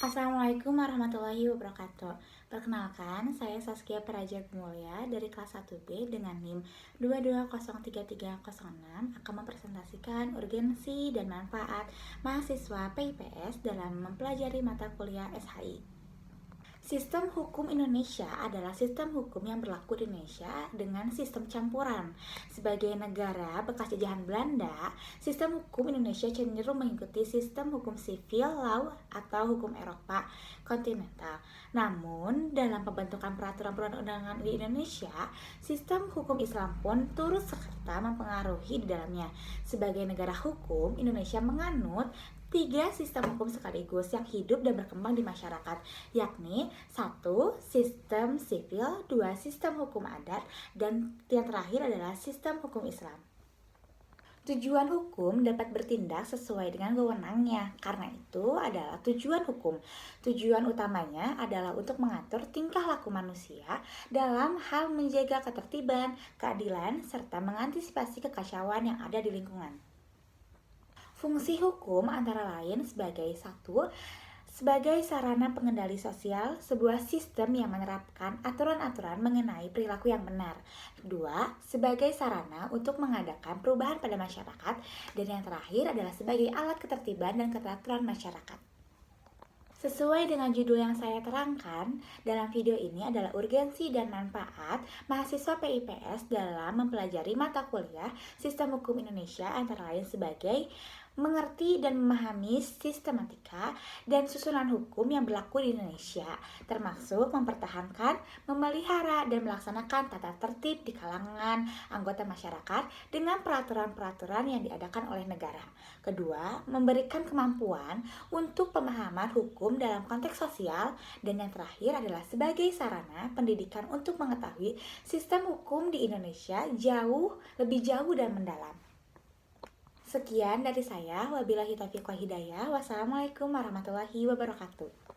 Assalamualaikum warahmatullahi wabarakatuh. Perkenalkan, saya Saskia Praja Gumulya dari kelas 1B dengan NIM 220336 akan mempresentasikan urgensi dan manfaat mahasiswa PIPS dalam mempelajari mata kuliah SHI. Sistem hukum Indonesia adalah sistem hukum yang berlaku di Indonesia dengan sistem campuran. Sebagai negara bekas jajahan Belanda, sistem hukum Indonesia cenderung mengikuti sistem hukum sivil law atau hukum Eropa kontinental. Namun, dalam pembentukan peraturan perundang-undangan di Indonesia, sistem hukum Islam pun turut serta mempengaruhi di dalamnya. Sebagai negara hukum, Indonesia menganut tiga sistem hukum sekaligus yang hidup dan berkembang di masyarakat, yakni satu, sistem sipil, dua, sistem hukum adat, dan yang terakhir adalah sistem hukum Islam. Tujuan hukum dapat bertindak sesuai dengan wewenangnya. Karena itu adalah tujuan hukum. Tujuan utamanya adalah untuk mengatur tingkah laku manusia dalam hal menjaga ketertiban, keadilan, serta mengantisipasi kekacauan yang ada di lingkungan. Fungsi hukum antara lain sebagai sarana pengendali sosial, sebuah sistem yang menerapkan aturan-aturan mengenai perilaku yang benar. Kedua, sebagai sarana untuk mengadakan perubahan pada masyarakat. Dan yang terakhir adalah sebagai alat ketertiban dan keteraturan masyarakat. Sesuai dengan judul yang saya terangkan, dalam video ini adalah urgensi dan manfaat mahasiswa PIPS dalam mempelajari mata kuliah Sistem Hukum Indonesia antara lain sebagai mengerti dan memahami sistematika dan susunan hukum yang berlaku di Indonesia, termasuk mempertahankan, memelihara, dan melaksanakan tata tertib di kalangan anggota masyarakat dengan peraturan-peraturan yang diadakan oleh negara. Kedua, memberikan kemampuan untuk pemahaman hukum dalam konteks sosial, dan yang terakhir adalah sebagai sarana pendidikan untuk mengetahui sistem hukum di Indonesia lebih jauh dan mendalam. Sekian dari saya, wabillahi taufiq wal hidayah. Wassalamualaikum warahmatullahi wabarakatuh.